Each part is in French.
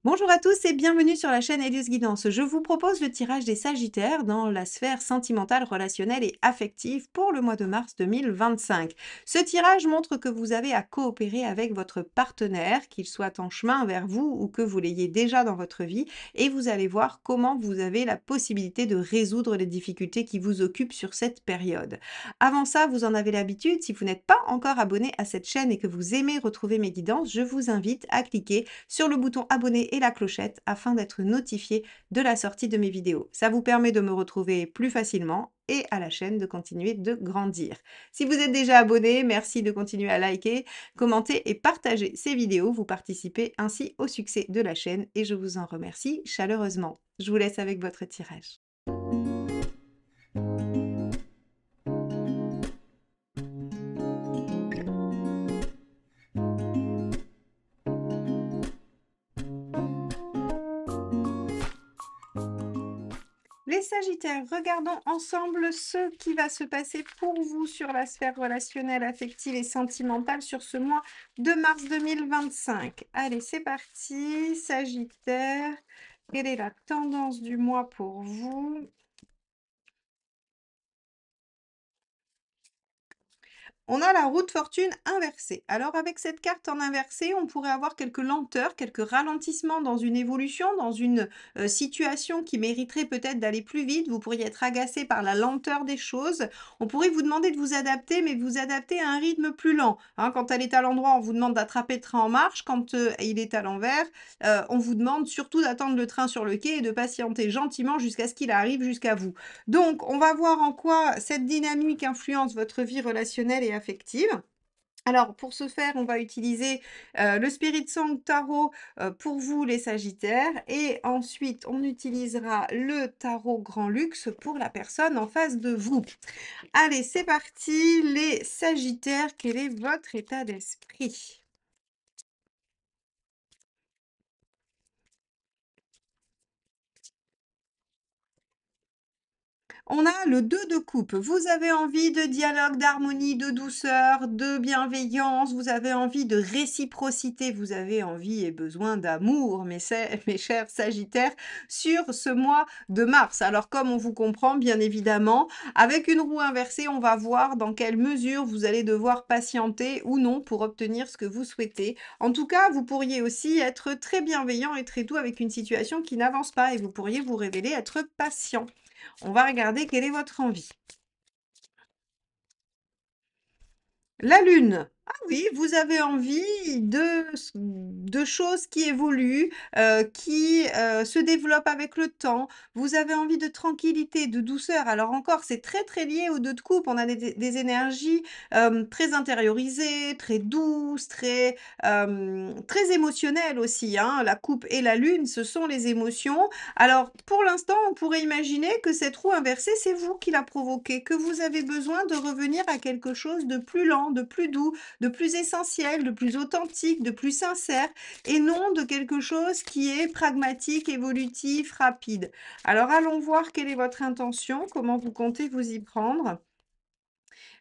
Bonjour à tous et bienvenue sur la chaîne Elios Guidance. Je vous propose le tirage des Sagittaires dans la sphère sentimentale, relationnelle et affective pour le mois de mars 2025. Ce tirage montre que vous avez à coopérer avec votre partenaire, qu'il soit en chemin vers vous ou que vous l'ayez déjà dans votre vie, et vous allez voir comment vous avez la possibilité de résoudre les difficultés qui vous occupent sur cette période. Avant ça, vous en avez l'habitude, si vous n'êtes pas encore abonné à cette chaîne et que vous aimez retrouver mes guidances, je vous invite à cliquer sur le bouton abonner et la clochette afin d'être notifié de la sortie de mes vidéos. Ça vous permet de me retrouver plus facilement et à la chaîne de continuer de grandir. Si vous êtes déjà abonné, merci de continuer à liker, commenter et partager ces vidéos. Vous participez ainsi au succès de la chaîne et je vous en remercie chaleureusement. Je vous laisse avec votre tirage. Les Sagittaires, regardons ensemble ce qui va se passer pour vous sur la sphère relationnelle, affective et sentimentale sur ce mois de mars 2025. Allez, c'est parti. Sagittaire, quelle est la tendance du mois pour vous? On a la roue de fortune inversée. Alors avec cette carte en inversé, on pourrait avoir quelques lenteurs, quelques ralentissements dans une évolution, dans une situation qui mériterait peut-être d'aller plus vite. Vous pourriez être agacé par la lenteur des choses. On pourrait vous demander de vous adapter, mais de vous adapter à un rythme plus lent. Hein, quand elle est à l'endroit, on vous demande d'attraper le train en marche. Quand il est à l'envers, on vous demande surtout d'attendre le train sur le quai et de patienter gentiment jusqu'à ce qu'il arrive jusqu'à vous. Donc, on va voir en quoi cette dynamique influence votre vie relationnelle et affective. Alors, pour ce faire, on va utiliser le Spirit Song Tarot pour vous, les Sagittaires. Et ensuite, on utilisera le Tarot Grand Luxe pour la personne en face de vous. Allez, c'est parti, les Sagittaires, quel est votre état d'esprit? On a le 2 de coupe. Vous avez envie de dialogue, d'harmonie, de douceur, de bienveillance, vous avez envie de réciprocité, vous avez envie et besoin d'amour, mes chers Sagittaires, sur ce mois de mars. Alors, comme on vous comprend, bien évidemment, avec une roue inversée, on va voir dans quelle mesure vous allez devoir patienter ou non pour obtenir ce que vous souhaitez. En tout cas, vous pourriez aussi être très bienveillant et très doux avec une situation qui n'avance pas et vous pourriez vous révéler être patient. On va regarder quelle est votre envie. La lune. Ah oui, vous avez envie de choses qui évoluent, qui se développent avec le temps. Vous avez envie de tranquillité, de douceur. Alors encore, c'est très très lié aux deux de coupe. On a des énergies très intériorisées, très douces, très émotionnelles aussi. Hein. La coupe et la lune, ce sont les émotions. Alors pour l'instant, on pourrait imaginer que cette roue inversée, c'est vous qui l'a provoquée, que vous avez besoin de revenir à quelque chose de plus lent, de plus doux, de plus essentiel, de plus authentique, de plus sincère, et non de quelque chose qui est pragmatique, évolutif, rapide. Alors allons voir quelle est votre intention, comment vous comptez vous y prendre.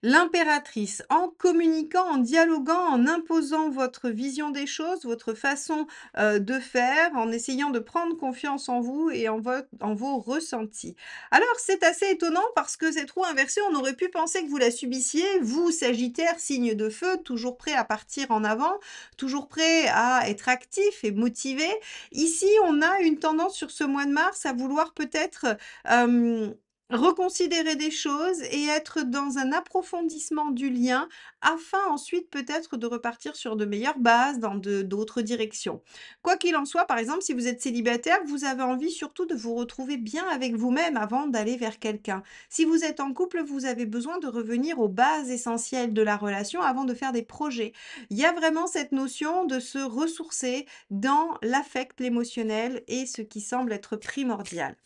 L'impératrice, en communiquant, en dialoguant, en imposant votre vision des choses, votre façon de faire, en essayant de prendre confiance en vous et en vos ressentis. Alors, c'est assez étonnant parce que cette roue inversée, on aurait pu penser que vous la subissiez, vous, Sagittaire, signe de feu, toujours prêt à partir en avant, toujours prêt à être actif et motivé. Ici, on a une tendance sur ce mois de mars à vouloir peut-être reconsidérer des choses et être dans un approfondissement du lien afin ensuite peut-être de repartir sur de meilleures bases dans d'autres directions. Quoi qu'il en soit, par exemple, si vous êtes célibataire, vous avez envie surtout de vous retrouver bien avec vous-même avant d'aller vers quelqu'un. Si vous êtes en couple, vous avez besoin de revenir aux bases essentielles de la relation avant de faire des projets. Il y a vraiment cette notion de se ressourcer dans l'affect, l'émotionnel et ce qui semble être primordial.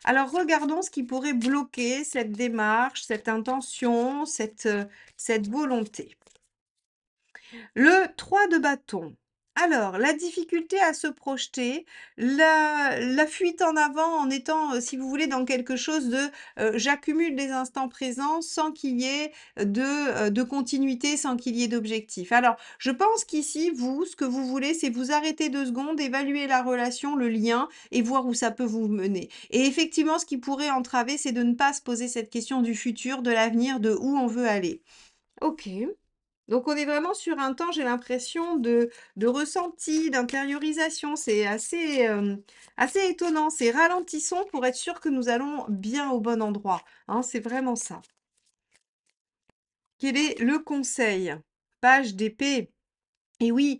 Alors regardons ce qui pourrait bloquer cette démarche, cette intention, cette volonté. Le 3 de bâton. Alors, la difficulté à se projeter, la fuite en avant en étant, si vous voulez, dans quelque chose de, j'accumule des instants présents sans qu'il y ait de continuité, sans qu'il y ait d'objectif. Alors, je pense qu'ici, vous, ce que vous voulez, c'est vous arrêter 2 secondes, évaluer la relation, le lien et voir où ça peut vous mener. Et effectivement, ce qui pourrait entraver, c'est de ne pas se poser cette question du futur, de l'avenir, de où on veut aller. OK. Donc on est vraiment sur un temps, j'ai l'impression, de ressenti, d'intériorisation. C'est assez, assez étonnant. C'est ralentissons pour être sûr que nous allons bien au bon endroit, hein, c'est vraiment ça. Quel est le conseil? Page d'épée. Et oui,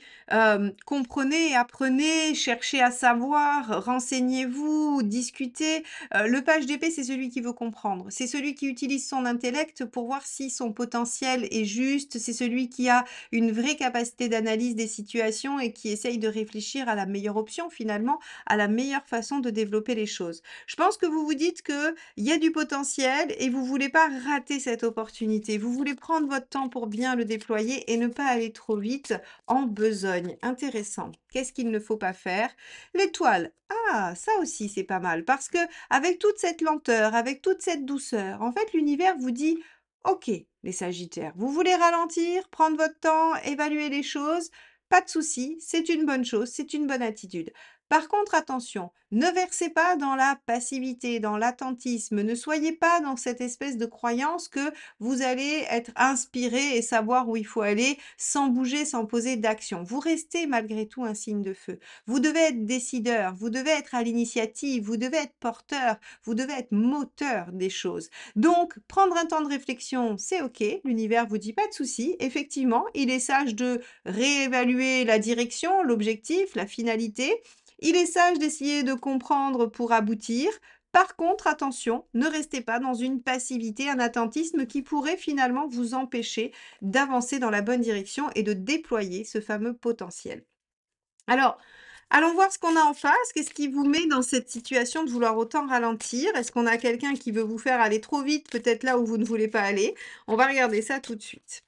comprenez, apprenez, cherchez à savoir, renseignez-vous, discutez. Le page d'épée, c'est celui qui veut comprendre. C'est celui qui utilise son intellect pour voir si son potentiel est juste. C'est celui qui a une vraie capacité d'analyse des situations et qui essaye de réfléchir à la meilleure option finalement, à la meilleure façon de développer les choses. Je pense que vous vous dites qu'il y a du potentiel et vous voulez pas rater cette opportunité. Vous voulez prendre votre temps pour bien le déployer et ne pas aller trop vite en besogne. Intéressant. Qu'est-ce qu'il ne faut pas faire? L'étoile. Ah, ça aussi, c'est pas mal. Parce que avec toute cette lenteur, avec toute cette douceur, en fait, l'univers vous dit, OK, les Sagittaires, vous voulez ralentir, prendre votre temps, évaluer les choses, pas de souci, c'est une bonne chose, c'est une bonne attitude. Par contre, attention, ne versez pas dans la passivité, dans l'attentisme, ne soyez pas dans cette espèce de croyance que vous allez être inspiré et savoir où il faut aller sans bouger, sans poser d'action. Vous restez malgré tout un signe de feu. Vous devez être décideur, vous devez être à l'initiative, vous devez être porteur, vous devez être moteur des choses. Donc, prendre un temps de réflexion, c'est OK. L'univers vous dit pas de souci. Effectivement, il est sage de réévaluer la direction, l'objectif, la finalité. Il est sage d'essayer de comprendre pour aboutir. Par contre, attention, ne restez pas dans une passivité, un attentisme qui pourrait finalement vous empêcher d'avancer dans la bonne direction et de déployer ce fameux potentiel. Alors, allons voir ce qu'on a en face. Qu'est-ce qui vous met dans cette situation de vouloir autant ralentir? Est-ce qu'on a quelqu'un qui veut vous faire aller trop vite, peut-être là où vous ne voulez pas aller? On va regarder ça tout de suite.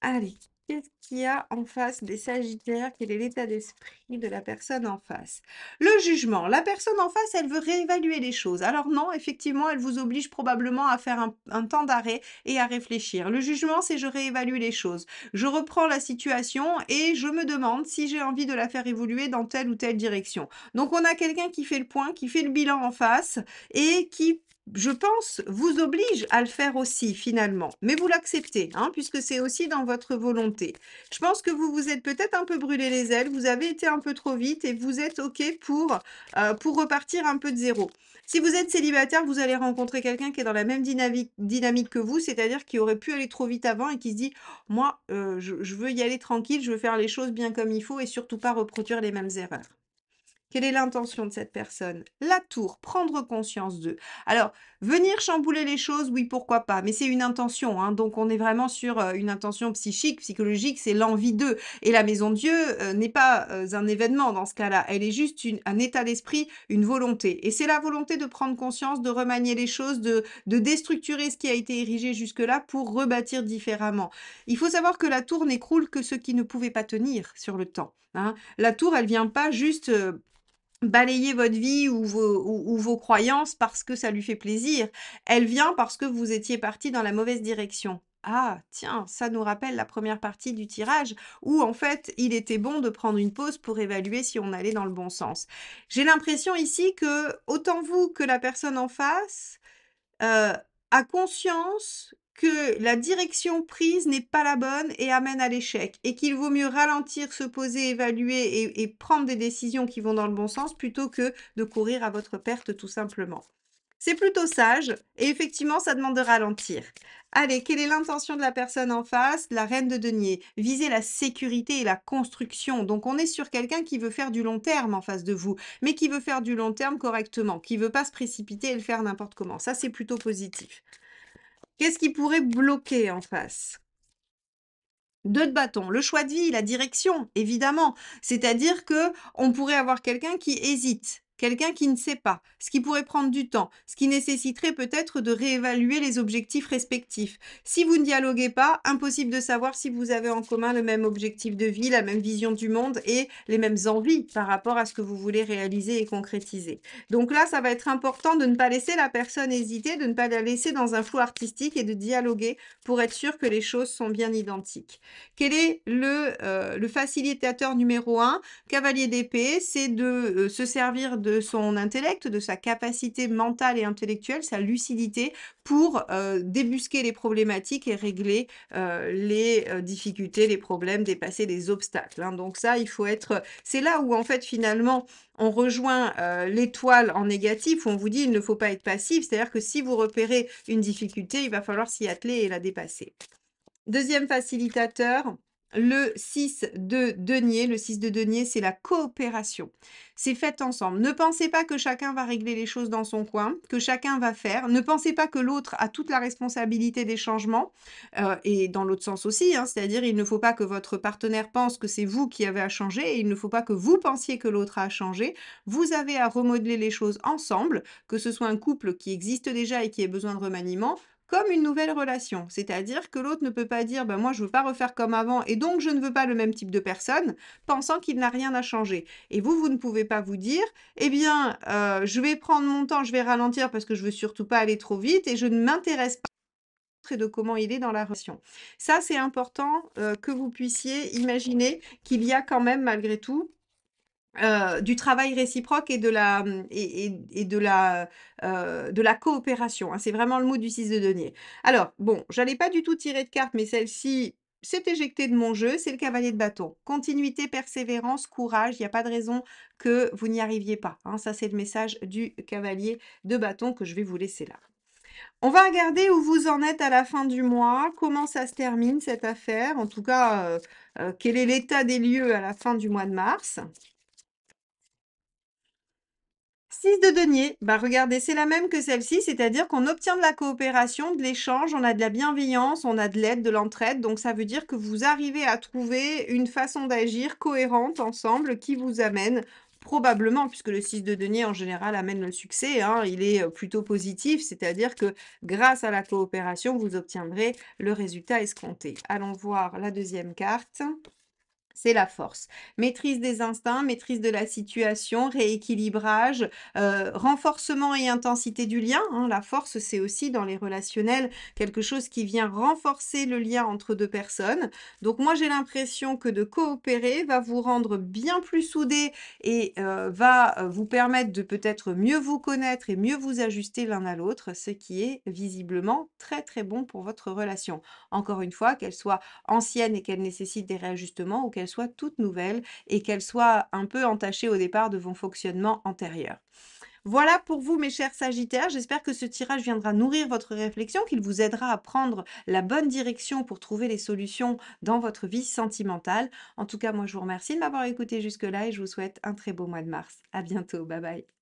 Allez, qu'est-ce qu'il y a en face des Sagittaires? Quel est l'état d'esprit de la personne en face? Le jugement. La personne en face, elle veut réévaluer les choses. Alors non, effectivement, elle vous oblige probablement à faire un temps d'arrêt et à réfléchir. Le jugement, c'est je réévalue les choses. Je reprends la situation et je me demande si j'ai envie de la faire évoluer dans telle ou telle direction. Donc on a quelqu'un qui fait le point, qui fait le bilan en face et qui je pense, vous oblige à le faire aussi finalement, mais vous l'acceptez, hein, puisque c'est aussi dans votre volonté. Je pense que vous vous êtes peut-être un peu brûlé les ailes, vous avez été un peu trop vite et vous êtes OK pour repartir un peu de zéro. Si vous êtes célibataire, vous allez rencontrer quelqu'un qui est dans la même dynamique que vous, c'est-à-dire qui aurait pu aller trop vite avant et qui se dit, moi, je veux y aller tranquille, je veux faire les choses bien comme il faut et surtout pas reproduire les mêmes erreurs. Quelle est l'intention de cette personne? La tour, prendre conscience d'eux. Alors, venir chambouler les choses, oui, pourquoi pas, mais c'est une intention, hein, donc on est vraiment sur une intention psychique, psychologique, c'est l'envie d'eux. Et la maison Dieu n'est pas un événement dans ce cas-là, elle est juste un état d'esprit, une volonté. Et c'est la volonté de prendre conscience, de remanier les choses, de déstructurer ce qui a été érigé jusque-là pour rebâtir différemment. Il faut savoir que la tour n'écroule que ce qui ne pouvait pas tenir sur le temps, hein. La tour, elle vient pas juste balayer votre vie ou vos croyances parce que ça lui fait plaisir. Elle vient parce que vous étiez parti dans la mauvaise direction. Ah, tiens, ça nous rappelle la première partie du tirage où en fait il était bon de prendre une pause pour évaluer si on allait dans le bon sens. J'ai l'impression ici que autant vous que la personne en face a conscience que la direction prise n'est pas la bonne et amène à l'échec et qu'il vaut mieux ralentir, se poser, évaluer et prendre des décisions qui vont dans le bon sens plutôt que de courir à votre perte tout simplement. C'est plutôt sage et effectivement, ça demande de ralentir. Allez, quelle est l'intention de la personne en face? La reine de denier. Viser la sécurité et la construction. Donc, on est sur quelqu'un qui veut faire du long terme en face de vous, mais qui veut faire du long terme correctement, qui veut pas se précipiter et le faire n'importe comment. Ça, c'est plutôt positif. Qu'est-ce qui pourrait bloquer en face? 2 de bâton, le choix de vie, la direction, évidemment. C'est-à-dire que on pourrait avoir quelqu'un qui hésite. quelqu'un qui ne sait pas, ce qui pourrait prendre du temps, ce qui nécessiterait peut-être de réévaluer les objectifs respectifs. Si vous ne dialoguez pas, impossible de savoir si vous avez en commun le même objectif de vie, la même vision du monde et les mêmes envies par rapport à ce que vous voulez réaliser et concrétiser. Donc là, ça va être important de ne pas laisser la personne hésiter, de ne pas la laisser dans un flou artistique et de dialoguer pour être sûr que les choses sont bien identiques. Quel est le facilitateur numéro un? Cavalier d'épée, c'est de se servir de son intellect, de sa capacité mentale et intellectuelle, sa lucidité pour débusquer les problématiques et régler les difficultés, les problèmes, dépasser les obstacles, hein. Donc ça, il faut être... C'est là où en fait finalement on rejoint l'étoile en négatif, où on vous dit il ne faut pas être passif, c'est-à-dire que si vous repérez une difficulté, il va falloir s'y atteler et la dépasser. Deuxième facilitateur, le 6 de denier. Le 6 de denier, c'est la coopération. C'est fait ensemble. Ne pensez pas que chacun va régler les choses dans son coin, que chacun va faire. Ne pensez pas que l'autre a toute la responsabilité des changements. Et dans l'autre sens aussi, hein, c'est-à-dire il ne faut pas que votre partenaire pense que c'est vous qui avez à changer et il ne faut pas que vous pensiez que l'autre a à changer. Vous avez à remodeler les choses ensemble, que ce soit un couple qui existe déjà et qui ait besoin de remaniement, comme une nouvelle relation. C'est-à-dire que l'autre ne peut pas dire: «Ben, moi, je veux pas refaire comme avant et donc je ne veux pas le même type de personne», pensant qu'il n'a rien à changer. Et vous, vous ne pouvez pas vous dire: «Eh bien, je vais prendre mon temps, je vais ralentir parce que je veux surtout pas aller trop vite et je ne m'intéresse pas et de comment il est dans la relation». Ça, c'est important, que vous puissiez imaginer qu'il y a quand même malgré tout du travail réciproque et de la, et de la coopération, hein. C'est vraiment le mot du 6 de denier. Alors, bon, j'allais pas du tout tirer de carte, mais celle-ci s'est éjectée de mon jeu, c'est le cavalier de bâton. Continuité, persévérance, courage, il y a pas de raison que vous n'y arriviez pas, hein. Ça, c'est le message du cavalier de bâton que je vais vous laisser là. On va regarder où vous en êtes à la fin du mois, comment ça se termine cette affaire, en tout cas, quel est l'état des lieux à la fin du mois de mars. 6 de denier, bah regardez, c'est la même que celle-ci, c'est-à-dire qu'on obtient de la coopération, de l'échange, on a de la bienveillance, on a de l'aide, de l'entraide, donc ça veut dire que vous arrivez à trouver une façon d'agir cohérente ensemble qui vous amène probablement, puisque le 6 de denier en général amène le succès, hein, il est plutôt positif, c'est-à-dire que grâce à la coopération, vous obtiendrez le résultat escompté. Allons voir la deuxième carte. C'est la force. Maîtrise des instincts, maîtrise de la situation, rééquilibrage, renforcement et intensité du lien, hein. La force, c'est aussi dans les relationnels quelque chose qui vient renforcer le lien entre 2 personnes. Donc moi, j'ai l'impression que de coopérer va vous rendre bien plus soudés et va, vous permettre de peut-être mieux vous connaître et mieux vous ajuster l'un à l'autre, ce qui est visiblement très, très bon pour votre relation. Encore une fois, qu'elle soit ancienne et qu'elle nécessite des réajustements ou qu'elle soit toute nouvelle et qu'elle soit un peu entachée au départ de vos fonctionnements antérieurs. Voilà pour vous mes chers Sagittaires, j'espère que ce tirage viendra nourrir votre réflexion, qu'il vous aidera à prendre la bonne direction pour trouver les solutions dans votre vie sentimentale. En tout cas, moi je vous remercie de m'avoir écouté jusque-là et je vous souhaite un très beau mois de mars. À bientôt, bye bye.